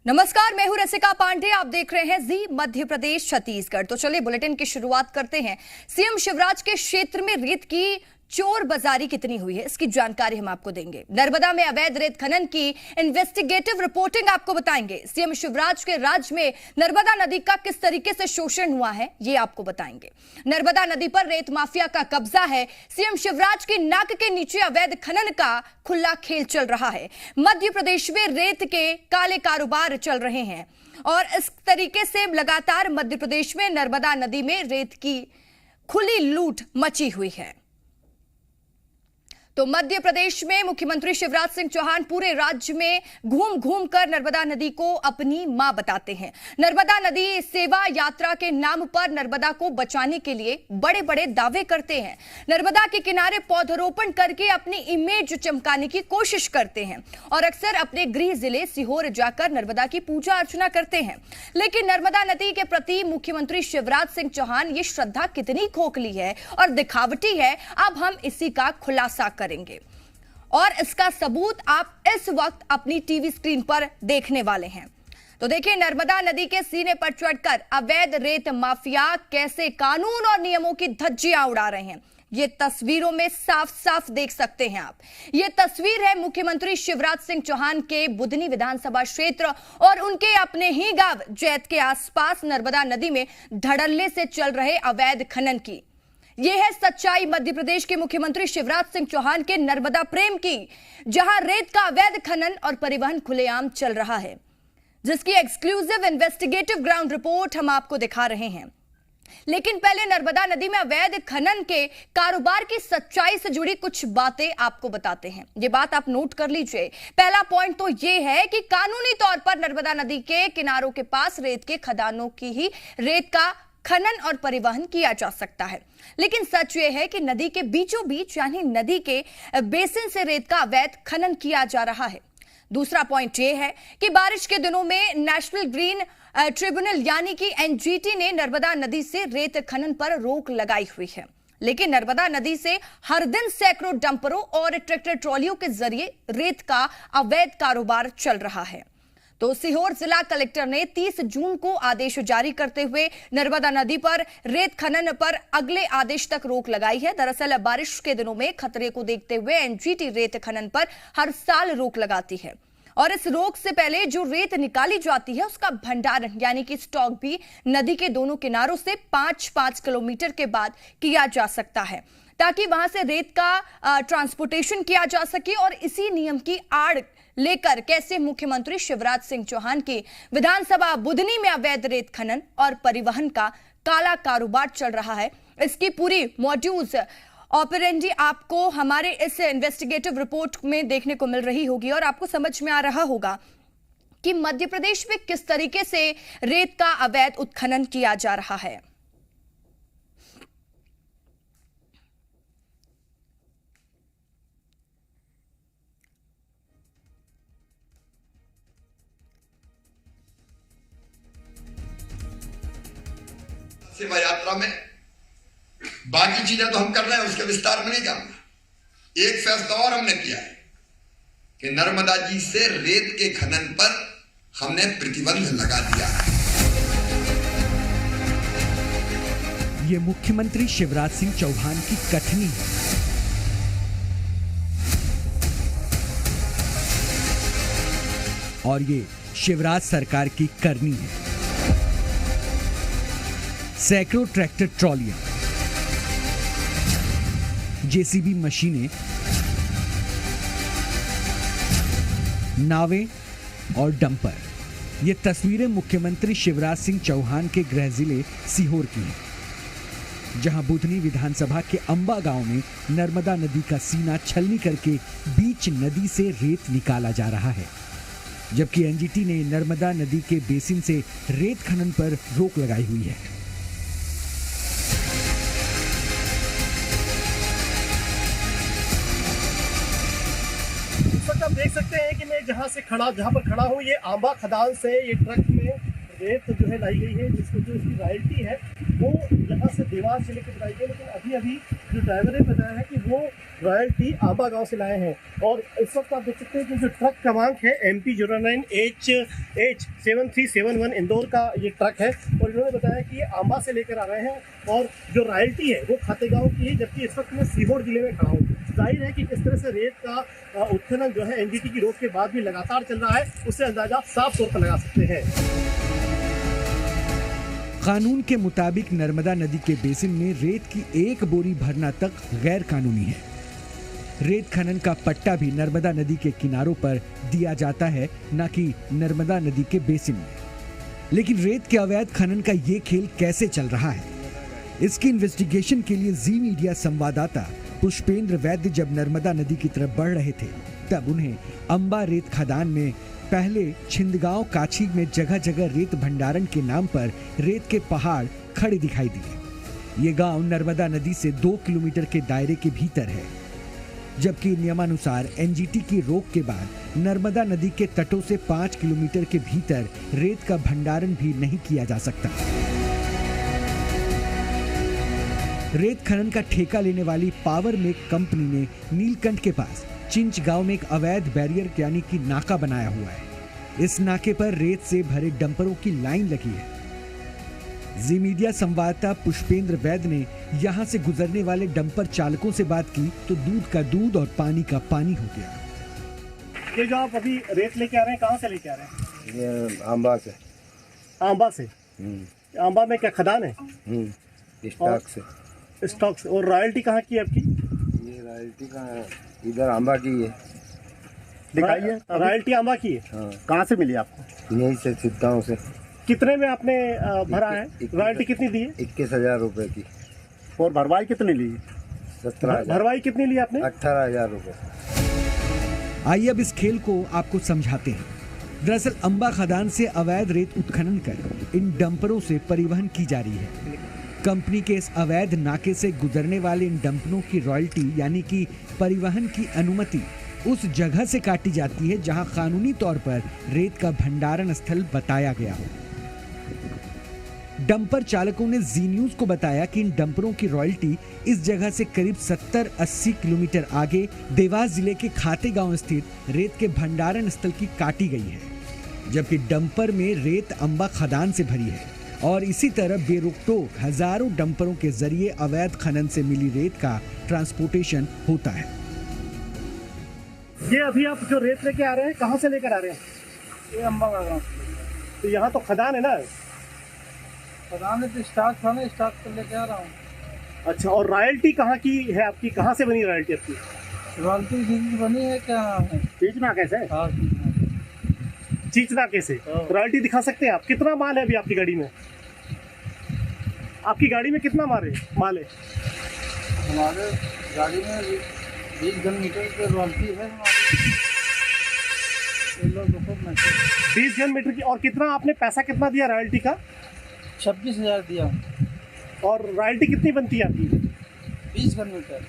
नमस्कार, मैं हूं रसिका पांडे। आप देख रहे हैं जी मध्य प्रदेश छत्तीसगढ़। तो चलिए बुलेटिन की शुरुआत करते हैं। सीएम शिवराज के क्षेत्र में रेत की चोर बाजारी कितनी हुई है, इसकी जानकारी हम आपको देंगे। नर्मदा में अवैध रेत खनन की इन्वेस्टिगेटिव रिपोर्टिंग आपको बताएंगे। सीएम शिवराज के राज्य में नर्मदा नदी का किस तरीके से शोषण हुआ है, ये आपको बताएंगे। नर्मदा नदी पर रेत माफिया का कब्जा है। सीएम शिवराज की नाक के नीचे अवैध खनन का खुला खेल चल रहा है। मध्य प्रदेश में रेत के काले कारोबार चल रहे हैं और इस तरीके से लगातार मध्य प्रदेश में नर्मदा नदी में रेत की खुली लूट मची हुई है। तो मध्य प्रदेश में मुख्यमंत्री शिवराज सिंह चौहान पूरे राज्य में घूम घूम कर नर्मदा नदी को अपनी मां बताते हैं। नर्मदा नदी सेवा यात्रा के नाम पर नर्मदा को बचाने के लिए बड़े बड़े दावे करते हैं। नर्मदा के किनारे पौधरोपण करके अपनी इमेज चमकाने की कोशिश करते हैं और अक्सर अपने गृह जिले सीहोर जाकर नर्मदा की पूजा अर्चना करते हैं। लेकिन नर्मदा नदी के प्रति मुख्यमंत्री शिवराज सिंह चौहान ये श्रद्धा कितनी खोखली है और दिखावटी है, अब हम इसी का खुलासा करेंगे और इसका सबूत आप इस वक्त अपनी टीवी स्क्रीन पर देखने वाले हैं। तो देखिए, नर्मदा नदी के सीने पर चढ़कर अवैध रेत माफिया कैसे कानून और नियमों की धज्जियां उड़ा रहे हैं, ये तस्वीरों में साफ साफ देख सकते हैं आप। ये तस्वीर है मुख्यमंत्री शिवराज सिंह चौहान के बुधनी विधानसभा क्षेत्र और उनके अपने ही गांव जैत के आसपास नर्मदा नदी में धड़ल्ले से चल रहे अवैध खनन की। यह है सच्चाई मध्य प्रदेश के मुख्यमंत्री शिवराज सिंह चौहान के नर्मदा प्रेम की, जहां रेत का अवैध खनन और परिवहन खुलेआम चल रहा है, जिसकी एक्सक्लूसिव इन्वेस्टिगेटिव ग्राउंड रिपोर्ट हम आपको दिखा रहे हैं। लेकिन पहले नर्मदा नदी में अवैध खनन के कारोबार की सच्चाई से जुड़ी कुछ बातें आपको बताते हैं। ये बात आप नोट कर लीजिए। पहला पॉइंट तो यह है कि कानूनी तौर पर नर्मदा नदी के किनारों के पास रेत के खदानों की ही रेत का खनन और परिवहन किया जा सकता है। लेकिन सच यह है कि नदी के बीचों बीच यानी नदी के बेसिन से रेत का अवैध खनन किया जा रहा है। दूसरा पॉइंट यह है कि बारिश के दिनों में नेशनल ग्रीन ट्रिब्यूनल यानी कि एनजीटी ने नर्मदा नदी से रेत खनन पर रोक लगाई हुई है। लेकिन नर्मदा नदी से हर दिन सैकड़ों डंपरों और ट्रैक्टर ट्रॉलियों के जरिए रेत का अवैध कारोबार चल रहा है। तो सीहोर जिला कलेक्टर ने 30 जून को आदेश जारी करते हुए नर्मदा नदी पर रेत खनन पर अगले आदेश तक रोक लगाई है। दरअसल बारिश के दिनों में खतरे को देखते हुए एनजीटी रेत खनन पर हर साल रोक लगाती है और इस रोक से पहले जो रेत निकाली जाती है उसका भंडारण यानी कि स्टॉक भी नदी के दोनों किनारों से 5-5 किलोमीटर के बाद किया जा सकता है, ताकि वहां से रेत का ट्रांसपोर्टेशन किया जा सके। और इसी नियम की आड़ लेकर कैसे मुख्यमंत्री शिवराज सिंह चौहान की विधानसभा बुधनी में अवैध रेत खनन और परिवहन का काला कारोबार चल रहा है, इसकी पूरी मॉड्यूल्स ऑपरेंडी आपको हमारे इस इन्वेस्टिगेटिव रिपोर्ट में देखने को मिल रही होगी और आपको समझ में आ रहा होगा कि मध्य प्रदेश में किस तरीके से रेत का अवैध उत्खनन किया जा रहा है। सेवा यात्रा में बाकी चीजें तो हम कर रहे हैं, उसके विस्तार में नहीं जाऊंगा। एक फैसला और हमने किया है कि नर्मदा जी से रेत के खनन पर हमने प्रतिबंध लगा दिया है। ये मुख्यमंत्री शिवराज सिंह चौहान की कथनी है। और ये शिवराज सरकार की करनी है। सैकड़ों ट्रैक्टर ट्रॉलियां, जेसीबी मशीनें, नावें और डंपर, ये तस्वीरें मुख्यमंत्री शिवराज सिंह चौहान के गृह जिले सीहोर की हैं, जहां बुधनी विधानसभा के अंबा गांव में नर्मदा नदी का सीना छलनी करके बीच नदी से रेत निकाला जा रहा है, जबकि एनजीटी ने नर्मदा नदी के बेसिन से रेत खनन पर रोक लगाई हुई है। आप देख सकते हैं कि मैं जहाँ पर खड़ा हूँ, ये आंबा खदान से ये ट्रक में रेत जो है लाई गई है, जिसको जो इसकी रॉयल्टी है वो यहाँ से देवास जिले के बताई गई, लेकिन अभी अभी जो ड्राइवर ने बताया है कि वो रॉयल्टी आंबा गांव से लाए हैं। और इस वक्त आप देख सकते हैं कि जो ट्रक क्रमांक है MP09HH7371 इंदौर का ये ट्रक है, और इन्होंने बताया कि ये आंबा से लेकर आ रहे हैं और जो रॉयल्टी है वो खातेगांव की है, जबकि इस वक्त मैं सीहोर जिले में खड़ा हूँ। जाहिर है कि किस तरह से रेत का उत्खनन जो है एनजीटी की रोक के बाद भी लगातार चल रहा है, उससे अंदाजा आप साफ तौर पर लगा सकते हैं। कानून के मुताबिक नर्मदा नदी के बेसिन में रेत की एक बोरी भरना तक गैर कानूनी है। रेत खनन का पट्टा भी नर्मदा नदी के किनारों पर दिया जाता है, न कि नर्मदा नदी के बेसिन में। लेकिन रेत के अवैध खनन का ये खेल कैसे चल रहा है, इसकी इन्वेस्टिगेशन के लिए जी मीडिया संवाददाता पुष्पेंद्र वैद्य जब नर्मदा नदी की तरफ बढ़ रहे थे, तब उन्हें अंबा रेत खदान में पहले छिंदगांव काछी में जगह जगह रेत भंडारण के नाम पर रेत के पहाड़ खड़े दिखाई दिए। ये गांव नर्मदा नदी से 2 किलोमीटर के दायरे के भीतर है, जबकि नियमानुसार एनजीटी की रोक के बाद नर्मदा नदी के तटों से 5 किलोमीटर के भीतर रेत का भंडारण भी नहीं किया जा सकता। रेत खनन का ठेका लेने वाली पावर मेक कंपनी ने नीलकंठ के पास चिंच गांव में एक अवैध बैरियर यानी कि नाका बनाया हुआ है। इस नाके पर रेत से भरे डंपरों की लाइन लगी है। जी मीडिया संवाददाता पुष्पेंद्र वैद्य ने यहां से गुजरने वाले डंपर चालकों से बात की तो दूध का दूध और पानी का पानी हो गया। ये जो आप अभी रेत लेके आ रहे हैं, कहाँ से लेके आ रहे हैं? ये आंबा से। आंबा से? आंबा में क्या खदान है? स्टॉक से। स्टॉक से। और रॉयल्टी कहाँ की है आपकी? ये रॉयल्टी का इधर आंबा की है। दिखाइए। रॉयल्टी आंबा की है। हाँ। कहाँ से मिली आपको? यहीं से सिद्धाओं से। कितने में आपने भरा है? रॉयल्टी कितनी दी है? 21,000 रुपए की। और भरवाई कितनी ली? 17,000। भरवाई कितनी ली आपने? 18,000 रुपए। आइए अब इस खेल को आपको समझाते हैं। दरअसल अंबा खदान से अवैध रेत उत्खनन कर इन डंपरों से परिवहन की जा रही है। कंपनी के इस अवैध नाके से गुजरने वाले इन डंपरों की रॉयल्टी यानी कि परिवहन की अनुमति उस जगह से काटी जाती है जहां कानूनी तौर पर रेत का भंडारण स्थल बताया गया हो। डंपर चालकों ने जी न्यूज को बताया कि इन डंपरों की रॉयल्टी इस जगह से करीब 70-80 किलोमीटर आगे देवास जिले के खातेगांव स्थित रेत के भंडारण स्थल की काटी गई है, जबकि डंपर में रेत अंबा खदान से भरी है और इसी तरह बेरोक-टोक हजारों डंपरों के जरिए अवैध खनन से मिली रेत का ट्रांसपोर्टेशन होता है। ये अभी आप जो रेत लेके आ रहे हैं, कहाँ से लेकर आ रहे हैं? ये अंबा का गाँव। तो यहाँ तो खदान है ना? खदान है तो स्टाक था ना, स्टाक कर लेके आ रहा हूँ। अच्छा, और रॉयल्टी कहाँ की है आपकी? कहाँ से बनी रॉयल्टी आपकी? रॉयल्टी चीज बनी है क्या? चीचना कैसे? हाँ, चीचना कैसे? रॉयल्टी दिखा सकते हैं आप? कितना माल है अभी आपकी गाड़ी में? आपकी गाड़ी में कितना माल है? हमारे गाड़ी में 20 घन मीटर की रॉयल्टी है हमारी। 20 घन मीटर की। और कितना आपने पैसा कितना दिया रॉयल्टी का? 26,000 दिया। और रॉयल्टी कितनी बनती है आपकी? 20 घन मीटर।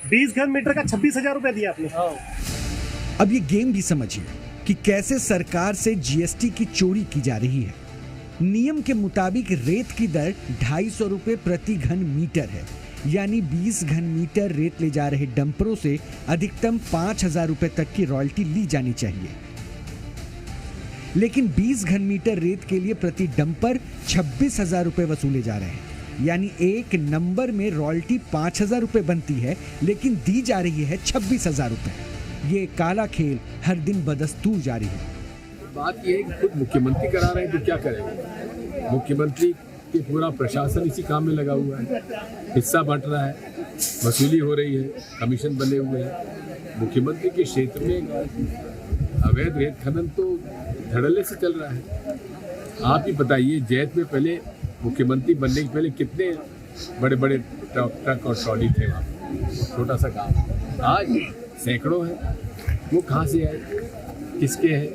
20 घन मीटर का 26,000 रुपए दिया आपने। हाँ। अब ये गेम भी समझिए कि कैसे सरकार से जीएसटी की चोरी की जा रही है। नियम के मुताबिक रेत की दर 250 रुपए प्रति घन मीटर है, यानी 20 घन मीटर रेत ले जा रहे डंपरों से अधिकतम 5,000 रुपए तक की रॉयल्टी ली जानी चाहिए। लेकिन 20 घन मीटर रेत के लिए प्रति डंपर 26,000 रुपए वसूले जा रहे हैं, यानी एक नंबर में रॉयल्टी 5,000 रुपए बनती है लेकिन दी जा रही है 26,000 रुपए। ये काला खेल हर दिन बदस्तूर जारी है। बात यह है कि खुद मुख्यमंत्री करा रहे हैं तो क्या करेंगे? मुख्यमंत्री के पूरा प्रशासन इसी काम में लगा हुआ है, हिस्सा बांट रहा है, वसूली हो रही है, कमीशन बने हुए हैं। मुख्यमंत्री के क्षेत्र में अवैध रेत खनन तो धड़ल्ले से चल रहा है। आप ही बताइए, जैत में पहले मुख्यमंत्री बनने के पहले कितने बड़े बड़े ट्रक और ट्रॉली थे वहाँ, छोटा सा काम। आज सैकड़ों हैं। वो कहाँ से आए, किसके हैं?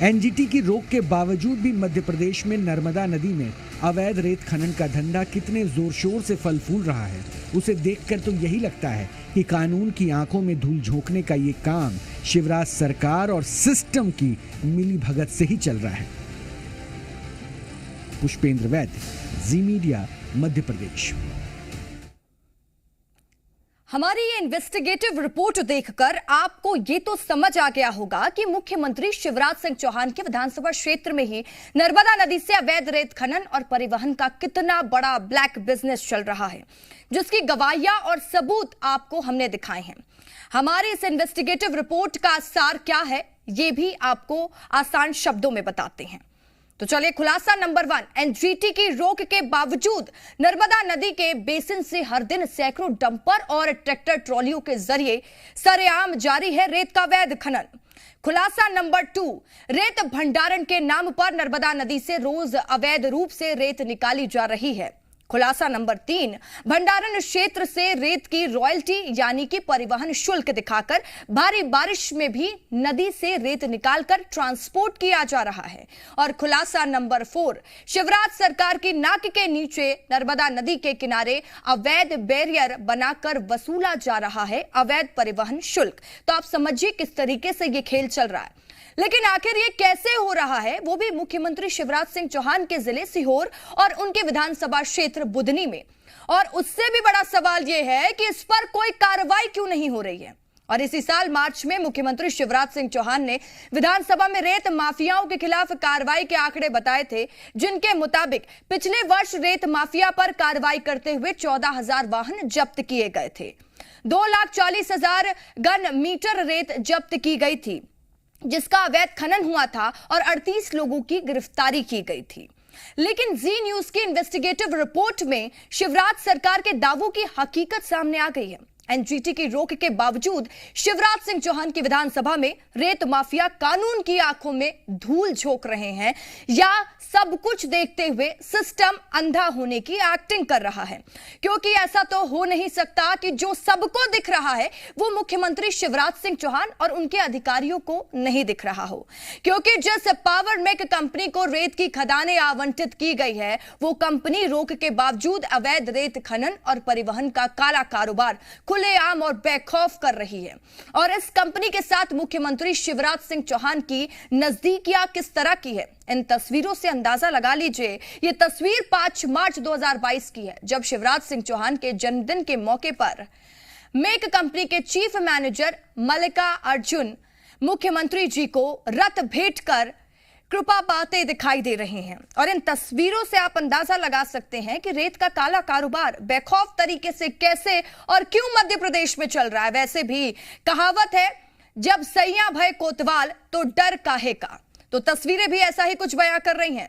एनजीटी की रोक के बावजूद भी मध्य प्रदेश में नर्मदा नदी में अवैध रेत खनन का धंधा कितने जोर शोर से फल फूल रहा है, उसे देखकर तो यही लगता है कि कानून की आंखों में धूल झोंकने का ये काम शिवराज सरकार और सिस्टम की मिली भगत से ही चल रहा है। पुष्पेंद्र वैद्य, जी मीडिया, मध्य प्रदेश। हमारी ये इन्वेस्टिगेटिव रिपोर्ट देखकर आपको ये तो समझ आ गया होगा कि मुख्यमंत्री शिवराज सिंह चौहान के विधानसभा क्षेत्र में ही नर्मदा नदी से अवैध रेत खनन और परिवहन का कितना बड़ा ब्लैक बिजनेस चल रहा है, जिसकी गवाहियां और सबूत आपको हमने दिखाए हैं। हमारी इस इन्वेस्टिगेटिव रिपोर्ट का सार क्या है, ये भी आपको आसान शब्दों में बताते हैं। तो चलिए, खुलासा नंबर 1, एनजीटी की रोक के बावजूद नर्मदा नदी के बेसिन से हर दिन सैकड़ों डंपर और ट्रैक्टर ट्रॉलियों के जरिए सरेआम जारी है रेत का अवैध खनन। खुलासा नंबर 2, रेत भंडारण के नाम पर नर्मदा नदी से रोज अवैध रूप से रेत निकाली जा रही है। खुलासा नंबर 3, भंडारण क्षेत्र से रेत की रॉयल्टी यानी कि परिवहन शुल्क दिखाकर भारी बारिश में भी नदी से रेत निकालकर ट्रांसपोर्ट किया जा रहा है। और खुलासा नंबर 4, शिवराज सरकार की नाक के नीचे नर्मदा नदी के किनारे अवैध बैरियर बनाकर वसूला जा रहा है अवैध परिवहन शुल्क। तो आप समझिए किस तरीके से यह खेल चल रहा है। लेकिन आखिर ये कैसे हो रहा है, वो भी मुख्यमंत्री शिवराज सिंह चौहान के जिले सीहोर और उनके विधानसभा क्षेत्र बुधनी में। और उससे भी बड़ा सवाल यह है कि इस पर कोई कार्रवाई क्यों नहीं हो रही है। और इसी साल मार्च में मुख्यमंत्री शिवराज सिंह चौहान ने विधानसभा में रेत माफियाओं के खिलाफ कार्रवाई के आंकड़े बताए थे, जिनके मुताबिक पिछले वर्ष रेत माफिया पर कार्रवाई करते हुए 14,000 वाहन जब्त किए गए थे, 2,40,000 घन मीटर रेत जब्त की गई थी, जिसका अवैध खनन हुआ था और 38 लोगों की गिरफ्तारी की गई थी। लेकिन जी न्यूज की इन्वेस्टिगेटिव रिपोर्ट में शिवराज सरकार के दावों की हकीकत सामने आ गई है। एनजीटी की रोक के बावजूद शिवराज सिंह चौहान की विधानसभा में रेत माफिया कानून की आंखों में धूल झोंक रहे हैं या सब कुछ देखते हुए सिस्टम अंधा होने की एक्टिंग कर रहा है। क्योंकि ऐसा तो हो नहीं सकता कि जो सबको दिख रहा है वो मुख्यमंत्री शिवराज सिंह चौहान और उनके अधिकारियों को नहीं दिख रहा हो। क्योंकि जिस पावर मेक कंपनी को रेत की खदानें आवंटित की गई है, वो कंपनी रोक के बावजूद अवैध रेत खनन और परिवहन का काला कारोबार खुलेआम और बेखौफ कर रही है। और इस कंपनी के साथ मुख्यमंत्री शिवराज सिंह चौहान की नजदीकियां किस तरह की है, इन तस्वीरों से अंदाजा लगा लीजिए। यह तस्वीर 5 मार्च 2022 की है, जब शिवराज सिंह चौहान के जन्मदिन के मौके पर मेक कंपनी के चीफ मैनेजर मल्लिका अर्जुन मुख्यमंत्री जी को रथ भेंट कर कृपा पाते दिखाई दे रहे हैं। और इन तस्वीरों से आप अंदाजा लगा सकते हैं कि रेत का काला कारोबार बेखौफ तरीके से कैसे और क्यों मध्य प्रदेश में चल रहा है। वैसे भी कहावत है, जब सैया भय कोतवाल तो डर काहे का। तो तस्वीरें भी ऐसा ही कुछ बयां कर रही हैं।